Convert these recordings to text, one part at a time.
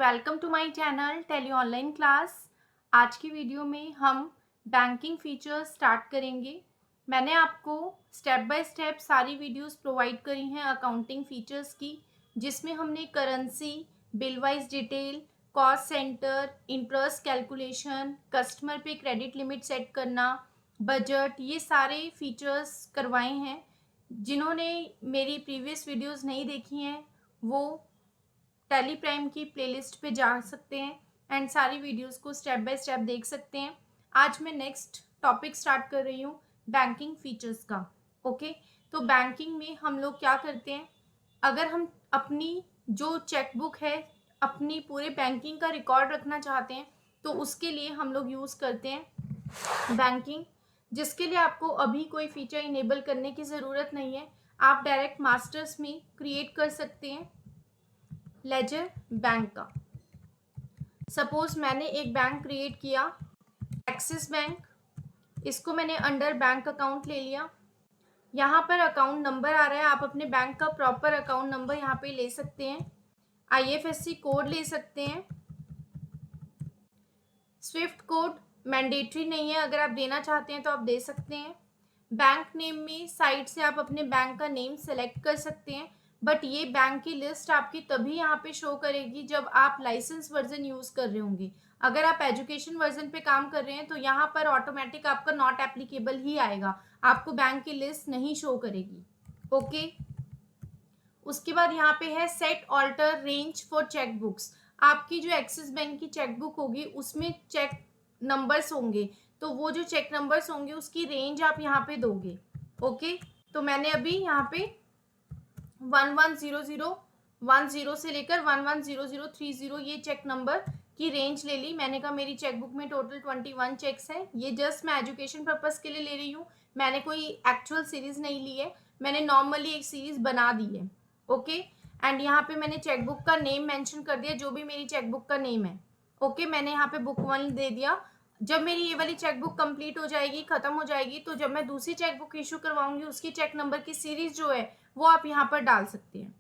Welcome to my channel Tally online class. आज की video में हम बैंकिंग फीचर्स स्टार्ट करेंगे। मैंने आपको स्टेप बाय स्टेप सारी वीडियोस प्रोवाइड करी हैं अकाउंटिंग फीचर्स की, जिसमें हमने currency, bill wise detail, cost centre, interest calculation, customer पे क्रेडिट लिमिट सेट करना, बजट, ये सारे फीचर्स करवाए हैं। जिन्होंने मेरी प्रीवियस वीडियोस नहीं देखी हैं वो टेली प्राइम की प्लेलिस्ट पे जा सकते हैं एंड सारी वीडियोस को स्टेप बाय स्टेप देख सकते हैं। आज मैं नेक्स्ट टॉपिक स्टार्ट कर रही हूँ बैंकिंग फीचर्स का। ओके, तो बैंकिंग में हम लोग क्या करते हैं, अगर हम अपनी जो चेकबुक है, अपनी पूरे बैंकिंग का रिकॉर्ड रखना चाहते हैं तो उसके लिए हम लोग यूज़ करते हैं बैंकिंग, जिसके लिए आपको अभी कोई फीचर इनेबल करने की ज़रूरत नहीं है। आप डायरेक्ट मास्टर्स में क्रिएट कर सकते हैं लेजर बैंक का। सपोज मैंने एक बैंक क्रिएट किया, एक्सिस बैंक, इसको मैंने अंडर बैंक अकाउंट ले लिया। यहाँ पर अकाउंट नंबर आ रहा है, आप अपने बैंक का प्रॉपर अकाउंट नंबर यहाँ पे ले सकते हैं, IFSC कोड ले सकते हैं। स्विफ्ट कोड मैंडेटरी नहीं है, अगर आप देना चाहते हैं तो आप दे सकते हैं। बैंक नेम में साइड से आप अपने बैंक का नेम सेलेक्ट कर सकते हैं, बट ये बैंक की लिस्ट आपकी तभी यहाँ पे शो करेगी जब आप लाइसेंस वर्जन यूज कर रहे होंगे। अगर आप एजुकेशन वर्जन पे काम कर रहे हैं तो यहाँ पर ऑटोमेटिक आपका नॉट एप्लीकेबल ही आएगा, आपको बैंक की लिस्ट नहीं शो करेगी। ओके, उसके बाद यहाँ पे है set alter range for cheque books. आपकी जो एक्सिस बैंक की चेकबुक होगी उसमें चेक नंबर्स होंगे, तो वो जो चेक नंबर्स होंगे उसकी रेंज आप यहाँ पे दोगे। ओके, तो मैंने अभी यहाँ पे 110010 से लेकर 110030 ये चेक नंबर की रेंज ले ली। मैंने कहा मेरी चेकबुक में टोटल 21 चेक्स है, ये जस्ट मैं एजुकेशन पर्पस के लिए ले रही हूँ, मैंने कोई एक्चुअल सीरीज नहीं ली है, मैंने नॉर्मली एक सीरीज बना दी है। ओके, एंड यहाँ पे मैंने चेकबुक का नेम मेंशन कर दिया, जो भी मेरी चेकबुक का नेम है। ओके, मैंने यहाँ पे बुक 1 दे दिया। जब मेरी ये वाली चेकबुक कंप्लीट हो जाएगी, खत्म हो जाएगी, तो जब मैं दूसरी चेकबुक इशू करवाऊंगी उसकी चेक नंबर की सीरीज जो है वो आप यहाँ पर डाल सकते हैं।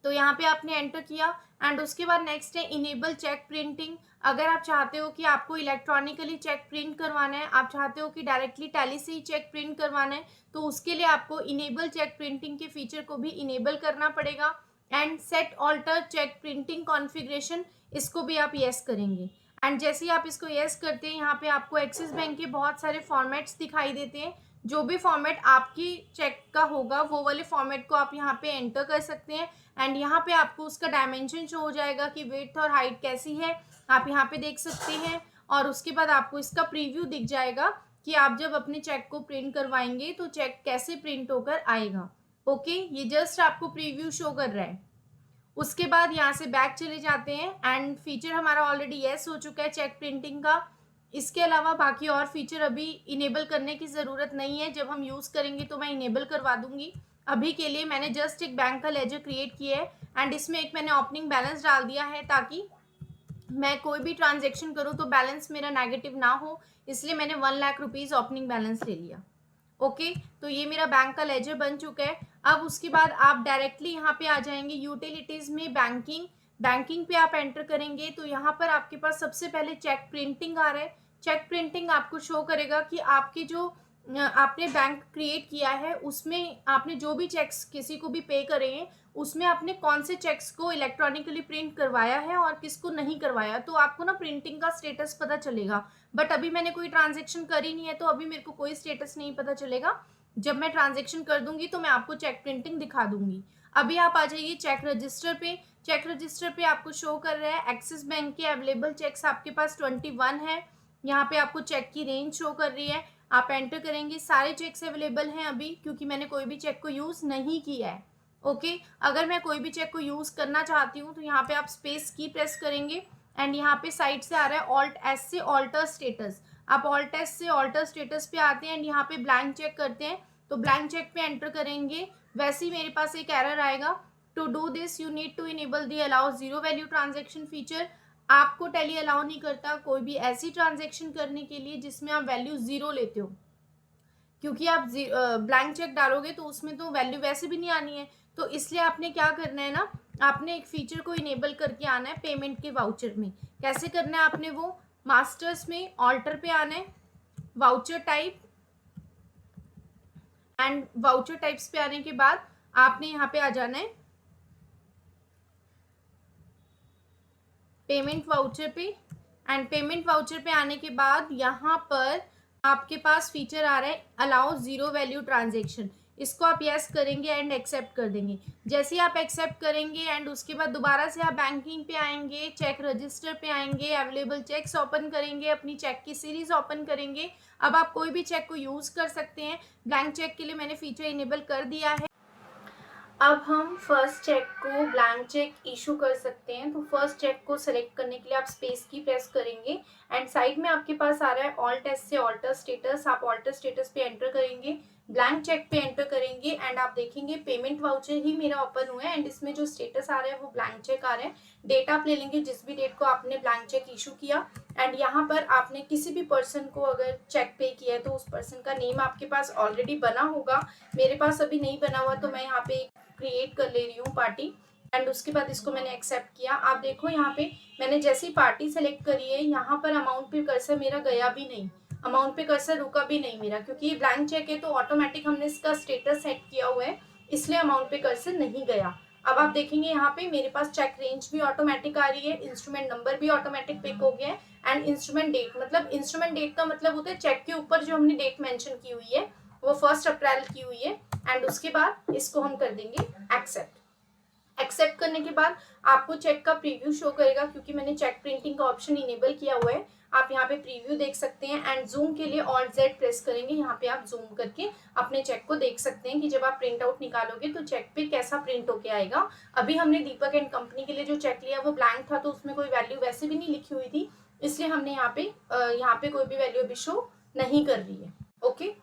तो यहाँ पे आपने एंटर किया एंड उसके बाद नेक्स्ट है इनेबल चेक प्रिंटिंग। अगर आप चाहते हो कि आपको इलेक्ट्रॉनिकली चेक प्रिंट करवाना है, आप चाहते हो कि डायरेक्टली टैली से ही चेक प्रिंट करवाना है, तो उसके लिए आपको इनेबल चेक प्रिंटिंग के फीचर को भी इनेबल करना पड़ेगा। And set alter cheque printing configuration, इसको भी आप येस करेंगे। एंड जैसे ही आप इसको येस करते हैं, यहाँ पे आपको एक्सिस बैंक के बहुत सारे फॉर्मेट्स दिखाई देते हैं। जो भी फॉर्मेट आपकी चेक का होगा वो वाले फॉर्मेट को आप यहाँ पे एंटर कर सकते हैं एंड यहाँ पे आपको उसका डायमेंशन शो हो जाएगा कि विड्थ और हाइट कैसी है, आप यहाँ पे देख सकते हैं। और उसके बाद आपको इसका प्रीव्यू दिख जाएगा कि आप जब अपने चेक को प्रिंट करवाएंगे तो चेक कैसे प्रिंट होकर आएगा। ओके, ये जस्ट आपको प्रीव्यू शो कर रहा है। उसके बाद यहाँ से बैक चले जाते हैं एंड फीचर हमारा ऑलरेडी येस हो चुका है चेक प्रिंटिंग का। इसके अलावा बाकी और फीचर अभी इनेबल करने की ज़रूरत नहीं है, जब हम यूज़ करेंगे तो मैं इनेबल करवा दूंगी। अभी के लिए मैंने जस्ट एक बैंक का लेजर क्रिएट किया है एंड इसमें एक मैंने ओपनिंग बैलेंस डाल दिया है, ताकि मैं कोई भी ट्रांजेक्शन करूँ तो बैलेंस मेरा नेगेटिव ना हो, इसलिए मैंने 1 लाख रुपीज़ ओपनिंग बैलेंस ले लिया। ओके, तो ये मेरा बैंक का लेजर बन चुका है। अब उसके बाद आप डायरेक्टली यहाँ पे आ जाएंगे यूटिलिटीज़ में, बैंकिंग पे आप एंटर करेंगे तो यहाँ पर आपके पास सबसे पहले चेक प्रिंटिंग आ रहा है। चेक प्रिंटिंग आपको शो करेगा कि आपके जो आपने बैंक क्रिएट किया है उसमें आपने जो भी चेक्स किसी को भी पे करे हैं उसमें आपने कौन से चेक्स को इलेक्ट्रॉनिकली प्रिंट करवाया है और किसको नहीं करवाया, तो आपको ना प्रिंटिंग का स्टेटस पता चलेगा। बट अभी मैंने कोई ट्रांजेक्शन करी नहीं है तो अभी मेरे को कोई स्टेटस नहीं पता चलेगा। जब मैं ट्रांजेक्शन कर दूंगी तो मैं आपको चेक प्रिंटिंग दिखा दूंगी। अभी आप आ जाइए चेक रजिस्टर पे। चेक रजिस्टर पे आपको शो कर रहा है एक्सिस बैंक के अवेलेबल चेक्स आपके पास 21 है। यहाँ पे आपको चेक की रेंज शो कर रही है, आप एंटर करेंगे, सारे चेक्स अवेलेबल हैं अभी, क्योंकि मैंने कोई भी चेक को यूज़ नहीं किया है। ओके, अगर मैं कोई भी चेक को यूज़ करना चाहती हूँ तो यहाँ पे आप स्पेस की प्रेस करेंगे एंड यहाँ पे साइड से आ रहा है ऑल्ट एस से ऑल्टर स्टेटस। आप ऑल्ट एस से ऑल्टर स्टेटस पे आते हैं एंड यहाँ पे ब्लैंक चेक करते हैं, तो ब्लैंक चेक पे एंटर करेंगे। वैसे ही मेरे पास एक एरर आएगा, to do this you need to enable the allow zero value transaction feature. आपको टैली अलाउ नहीं करता कोई भी ऐसी ट्रांजेक्शन करने के लिए जिसमें आप वैल्यू जीरो लेते हो। क्योंकि आप ब्लैंक चेक डालोगे तो उसमें तो वैल्यू वैसे भी नहीं आनी है। तो इसलिए आपने क्या करना है ना, आपने एक फीचर को इनेबल करके आना है पेमेंट के वाउचर में। कैसे करना है आपने वो, मास्टर्स में ऑल्टर पे आना है, voucher type, and voucher types पे आने के बाद आपने यहाँ पे आ जाना है पेमेंट वाउचर पे, एंड पेमेंट वाउचर पे आने के बाद यहाँ पर आपके पास फीचर आ रहा है अलाउ जीरो वैल्यू ट्रांजेक्शन। इसको आप यस करेंगे एंड एक्सेप्ट कर देंगे। जैसे ही आप एक्सेप्ट करेंगे एंड उसके बाद दोबारा से आप बैंकिंग पे आएंगे, चेक रजिस्टर पे आएंगे, अवेलेबल चेक्स ओपन करेंगे, अपनी चेक की सीरीज ओपन करेंगे। अब आप कोई भी चेक को यूज कर सकते हैं। ब्लैंक चेक के लिए मैंने फीचर इनेबल कर दिया है। अब हम फर्स्ट चेक को ब्लैंक चेक इशू कर सकते हैं। तो फर्स्ट चेक को सिलेक्ट करने के लिए आप स्पेस की प्रेस करेंगे एंड साइड में आपके पास आ रहा है ऑल्ट एस से ऑल्टर स्टेटस। आप ऑल्टर स्टेटस पे एंटर करेंगे, ब्लैंक चेक पे एंटर करेंगे एंड आप देखेंगे पेमेंट वाउचर ही मेरा ओपन हुआ है एंड इसमें जो स्टेटस आ रहा है वो ब्लैंक चेक आ रहा है। डेट आप ले लेंगे जिस भी डेट को आपने ब्लैंक चेक इशू किया एंड यहाँ पर आपने किसी भी पर्सन को अगर चेक पे किया है तो उस पर्सन का नेम आपके पास ऑलरेडी बना होगा। मेरे पास अभी नहीं बना हुआ तो मैं यहाँ पे क्रिएट कर ले रही हूँ पार्टी एंड उसके बाद इसको मैंने एक्सेप्ट किया। आप देखो यहाँ पे मैंने जैसी पार्टी सेलेक्ट करी है यहाँ पर अमाउंट पे कर्सर मेरा गया भी नहीं, अमाउंट पे कर्सर रुका भी नहीं मेरा, क्योंकि ये ब्लैंक चेक है तो ऑटोमेटिक हमने इसका स्टेटस सेट किया हुआ है, इसलिए अमाउंट पे कर्सर नहीं गया। अब आप देखेंगे यहाँ पे मेरे पास चेक रेंज भी ऑटोमेटिक आ रही है, इंस्ट्रूमेंट नंबर भी ऑटोमेटिक पिक हो गया है एंड इंस्ट्रूमेंट डेट, मतलब इंस्ट्रूमेंट डेट का मतलब होता है चेक के ऊपर जो हमने डेट मेंशन की हुई है वो 1 अप्रैल की हुई है एंड उसके बाद इसको हम कर देंगे एक्सेप्ट। एक्सेप्ट करने के बाद आपको चेक का प्रीव्यू शो करेगा, क्योंकि मैंने चेक प्रिंटिंग का ऑप्शन इनेबल किया हुआ है। आप यहाँ पे प्रीव्यू देख सकते हैं एंड जूम के लिए ऑल्ट जेड प्रेस करेंगे, यहाँ पे आप जूम करके अपने चेक को देख सकते हैं कि जब आप प्रिंट आउट निकालोगे तो चेक पे कैसा प्रिंट होके आएगा। अभी हमने दीपक एंड कंपनी के लिए जो चेक लिया वो ब्लैंक था तो उसमें कोई वैल्यू वैसे भी नहीं लिखी हुई थी, इसलिए हमने यहाँ पे कोई भी वैल्यू अभी शो नहीं कर रही है। ओके,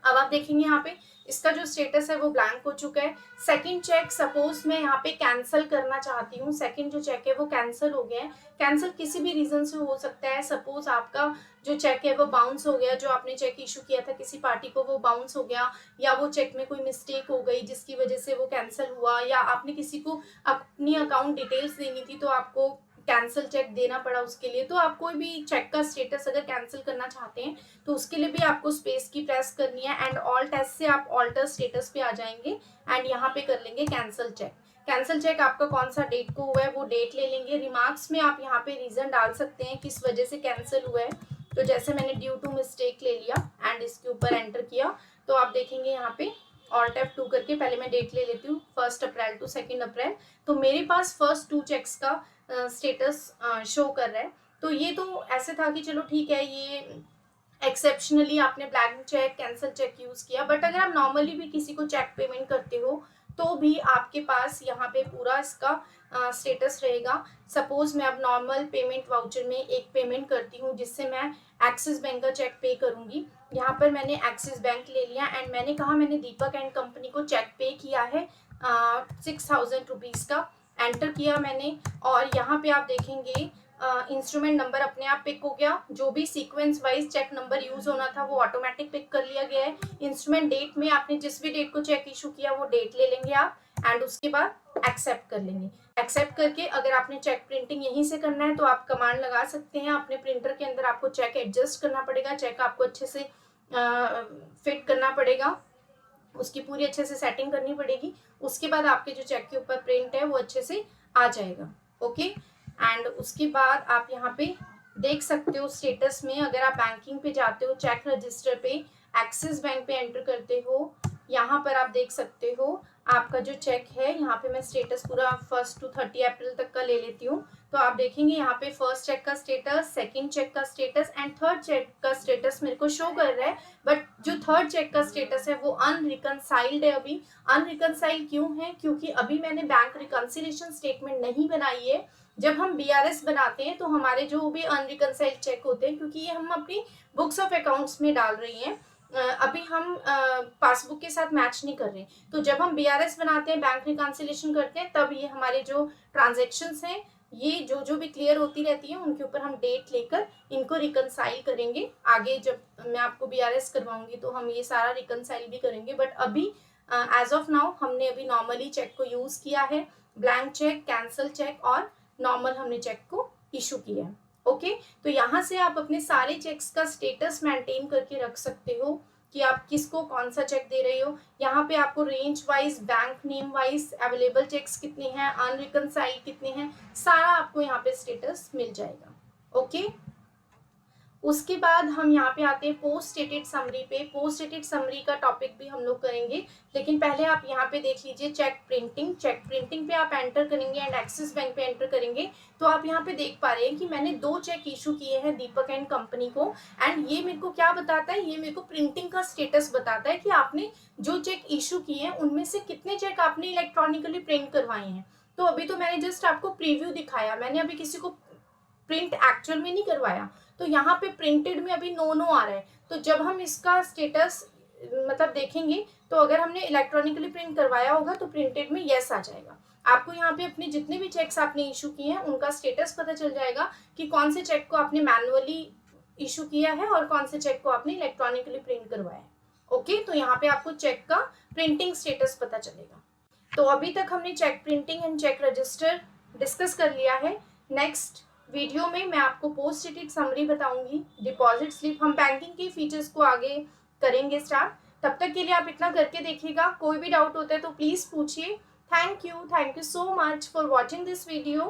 अब आप देखेंगे यहाँ पे इसका जो स्टेटस है वो ब्लैंक हो चुका है। सेकंड चेक सपोज मैं यहाँ पे कैंसिल करना चाहती हूँ, सेकंड जो चेक है वो कैंसिल हो गया है। कैंसिल किसी भी रीजन से हो सकता है, सपोज आपका जो चेक है वो बाउंस हो गया, जो आपने चेक इशू किया था किसी पार्टी को वो बाउंस हो गया, या वो चेक में कोई मिस्टेक हो गई जिसकी वजह से वो कैंसिल हुआ, या आपने किसी को अपनी अकाउंट डिटेल्स देनी थी तो आपको कैंसिल चेक देना पड़ा उसके लिए। तो आप कोई भी चेक का स्टेटस अगर कैंसिल करना चाहते हैं तो उसके लिए भी आपको स्पेस की प्रेस करनी है एंड ऑल्ट एस से आप ऑल्टर स्टेटस पे आ जाएंगे एंड यहाँ पे कर लेंगे कैंसिल चेक। कैंसिल चेक आपका कौन सा डेट को हुआ है वो डेट ले लेंगे। रिमार्क्स में आप यहाँ पे रीजन डाल सकते हैं किस वजह से कैंसिल हुआ है। तो जैसे मैंने ड्यू टू मिस्टेक ले लिया एंड इसके ऊपर एंटर किया तो आप देखेंगे यहाँ पे ऑल्ट F2 करके पहले मैं डेट ले लेती हूँ 1 अप्रैल टू 2 अप्रैल। तो मेरे पास फर्स्ट 2 चेक्स का स्टेटस शो कर रहा है। तो ये तो ऐसे था कि चलो ठीक है, ये एक्सेप्शनली आपने blank cheque cancel cheque use किया, बट अगर आप नॉर्मली भी किसी को चेक पेमेंट करते हो तो भी आपके पास यहाँ पे पूरा इसका स्टेटस रहेगा। सपोज मैं अब नॉर्मल पेमेंट वाउचर में एक पेमेंट करती हूँ जिससे मैं एक्सिस बैंक का चेक पे करूंगी। यहाँ पर मैंने एक्सिस बैंक ले लिया एंड मैंने कहा मैंने दीपक एंड कंपनी को चेक पे किया है 6,000 रुपीज़ का, एंटर किया मैंने और यहाँ पे आप देखेंगे इंस्ट्रूमेंट नंबर अपने आप पिक हो गया, जो भी sequence wise cheque number use होना था वो ऑटोमेटिक पिक कर लिया गया है। इंस्ट्रूमेंट डेट में आपने जिस भी डेट को चेक इशू किया वो डेट ले लेंगे आप एंड उसके बाद एक्सेप्ट कर लेंगे। एक्सेप्ट करके अगर आपने चेक प्रिंटिंग यहीं से करना है तो आप कमांड लगा सकते हैं अपने प्रिंटर के अंदर। आपको चेक एडजस्ट करना पड़ेगा, चेक आपको अच्छे से फिट करना पड़ेगा, उसकी पूरी अच्छे से सेटिंग करनी पड़ेगी। उसके बाद आपके जो चेक के ऊपर प्रिंट है वो अच्छे से आ जाएगा। ओके, एंड उसके बाद आप यहाँ पे देख सकते हो स्टेटस में, अगर आप बैंकिंग पे जाते हो चेक रजिस्टर पे एक्सिस बैंक पे एंटर करते हो, यहाँ पर आप देख सकते हो आपका जो चेक है, यहाँ पे मैं स्टेटस पूरा 1 to 30 अप्रैल तक का ले लेती हूँ। तो आप देखेंगे यहाँ पे फर्स्ट चेक का स्टेटस, सेकंड चेक का स्टेटस एंड थर्ड चेक का स्टेटस मेरे को शो कर रहा है, बट जो थर्ड चेक का स्टेटस है वो अनरिकनसाइल्ड है। अभी अनरिकनसाइल्ड क्यों है? क्योंकि अभी मैंने बैंक रिकंसिलिएशन स्टेटमेंट नहीं बनाई है। जब हम BRS बनाते हैं तो हमारे जो भी अनरिकनसाइल्ड चेक होते हैं, क्योंकि ये हम अपनी बुक्स ऑफ अकाउंट्स में डाल रही हैं, अभी हम पासबुक के साथ मैच नहीं कर रहे, तो जब हम BRS बनाते हैं बैंक रिकंसिलिएशन करते हैं तब ये हमारे जो ट्रांजेक्शन्स हैं ये जो भी क्लियर होती रहती है उनके ऊपर हम डेट लेकर इनको रिकंसाइल करेंगे आगे जब मैं आपको BRS करवाऊंगी तो हम ये सारा रिकनसाइल भी करेंगे, बट अभी एज ऑफ नाउ हमने अभी नॉर्मली चेक को यूज किया है, ब्लैंक चेक, कैंसल चेक और नॉर्मल हमने चेक को इशू किया है। ओके, तो यहाँ से आप अपने सारे चेक्स का स्टेटस मेंटेन करके रख सकते हो कि आप किसको कौन सा चेक दे रहे हो। यहाँ पे आपको range wise, bank name wise, available cheques कितने हैं, अनरिकनसाइल्ड कितने हैं, सारा आपको यहाँ पे स्टेटस मिल जाएगा। ओके, उसके बाद हम यहाँ पे आते हैं पोस्ट डेटेड समरी पे। पोस्ट डेटेड समरी का टॉपिक भी हम लोग करेंगे, लेकिन पहले आप यहाँ पे देख लीजिए चेक प्रिंटिंग। चेक प्रिंटिंग पे आप एंटर करेंगे एंड एक्सिस बैंक पे एंटर करेंगे तो आप यहाँ पे देख पा रहे हैं कि मैंने 2 चेक इशू किए हैं दीपक एंड कंपनी को। एंड ये मेरे को क्या बताता है, ये मेरे को प्रिंटिंग का स्टेटस बताता है कि आपने जो चेक इशू किए हैं उनमें से कितने चेक आपने इलेक्ट्रॉनिकली प्रिंट करवाए हैं। तो अभी तो मैंने जस्ट आपको प्रीव्यू दिखाया, मैंने अभी किसी को प्रिंट एक्चुअल में नहीं करवाया, तो यहाँ पे प्रिंटेड में अभी नो नो आ रहा है। तो जब हम इसका स्टेटस मतलब देखेंगे तो अगर हमने इलेक्ट्रॉनिकली प्रिंट करवाया होगा तो प्रिंटेड में यस आ जाएगा। आपको यहाँ पे अपने जितने भी चेक्स आपने इशू किए हैं उनका स्टेटस पता चल जाएगा कि कौन से चेक को आपने मैनुअली इशू किया है और कौन से चेक को आपने इलेक्ट्रॉनिकली प्रिंट करवाया है। ओके, तो यहाँ पे आपको चेक का प्रिंटिंग स्टेटस पता चलेगा। तो अभी तक हमने cheque printing and cheque register discuss कर लिया है। नेक्स्ट वीडियो में मैं आपको पोस्ट डेटेड समरी बताऊंगी, डिपॉजिट स्लिप, हम बैंकिंग के फीचर्स को आगे करेंगे स्टार्ट। तब तक के लिए आप इतना करके देखिएगा, कोई भी डाउट होता है तो प्लीज पूछिए। Thank you so much for watching this video.